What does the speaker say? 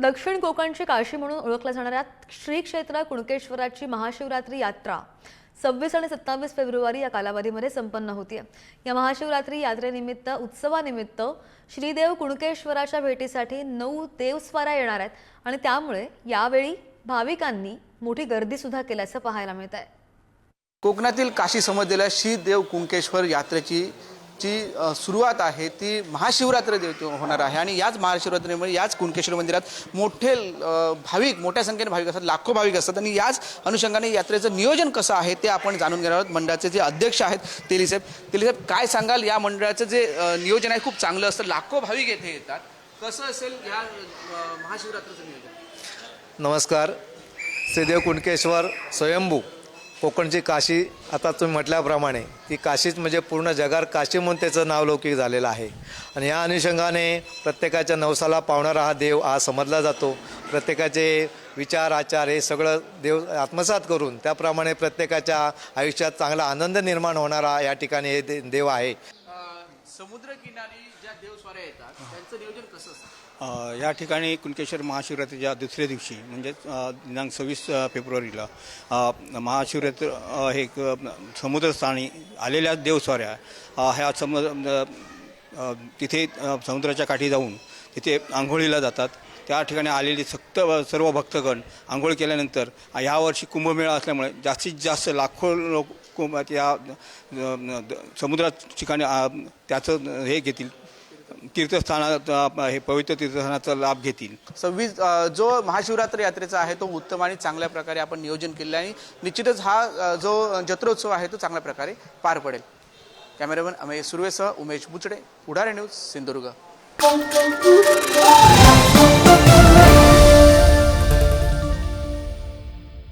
दक्षिण कोकणची काशी म्हणून ओळखल्या जाणाऱ्या श्री क्षेत्र कुणकेश्वराची महाशिवरात्री यात्रा 26 आणि 27 फेब्रुवारी या कालावधीमध्ये संपन्न होते। या महाशिवरात्री यात्रेनिमित्त उत्सवानिमित्त श्रीदेव कुणकेश्वराच्या भेटीसाठी 9 देवस्वाऱ्या येणार आहेत आणि त्यामुळे यावेळी भाविकांनी मोठी गर्दी सुद्धा केल्याचं पाहायला मिळत आहे। कोकणातील काशी समजलेल्या श्रीदेव कुणकेश्वर यात्रेची सुरुवात आहे ती महाशिवरात्री होणार आहे आणि याच महाशिवरात्रीमध्ये याच कुणकेश्वर मंदिरात मोठ्या संख्येने भाविक असतात, लाखो भाविक असतात आणि याच अनुषंगाने यात्रेचं नियोजन कसं आहे ते आपण जाणून घेणार आहोत। मंडळाचे जे अध्यक्ष आहेत तेली साहेब, काय सांगाल? या मंडळाचं जे नियोजन आहे खूप चांगलं असतं, लाखो भाविक येथे येतात, कसं असेल या महाशिवरात्रीचं नियोजन? नमस्कार। श्रीदेव कुणकेश्वर स्वयंभू कोकणची काशी, आता तुम्ही म्हटल्याप्रमाणे ती काशीच म्हणजे पूर्ण जगात काशी म्हणून त्याचं नावलौकिक झालेलं आहे आणि या अनुषंगाने प्रत्येकाच्या नवसाला पावणारा हा देव हा समजला जातो। प्रत्येकाचे विचार आचार हे सगळं देव आत्मसात करून त्याप्रमाणे प्रत्येकाच्या आयुष्यात चांगला आनंद निर्माण होणारा या ठिकाणी हे देव आहे। समुद्रकिनारी ज्या देवस्वाऱ्या येतात त्यांचं नियोजन कसं असतं? या ठिकाणी कुणकेश्वर महाशिवरात्रीच्या दुसऱ्या दिवशी म्हणजे दिनांक 26 फेब्रुवारीला महाशिवरात्री हे समुद्रस्थानी आलेल्या देवस्वाऱ्या ह्या तिथे समुद्राच्या काठी जाऊन तिथे आंघोळीला जातात। त्या ठिकाणी आलेली सर्व भक्तगण आंघोळ केल्यानंतर यावर्षी कुंभमेळा असल्यामुळे जास्तीत जास्त लाखो लोक या समुद्रा ठिकाणी त्याचं हे घेतील, तीर्थस्थानात हे पवित्र तीर्थस्थानाचा लाभ घेतील। 26 जो महाशिवरात्री यात्रेचा आहे तो उत्तम आणि चांगल्या प्रकारे आपण नियोजन केले आणि निश्चितच हा जो जत्रोत्सव आहे तो चांगल्या प्रकारे पार पडेल। कॅमेरामन अमेय सुर्वेसह उमेश बुचडे, पुढारी न्यूज, सिंधुदुर्ग।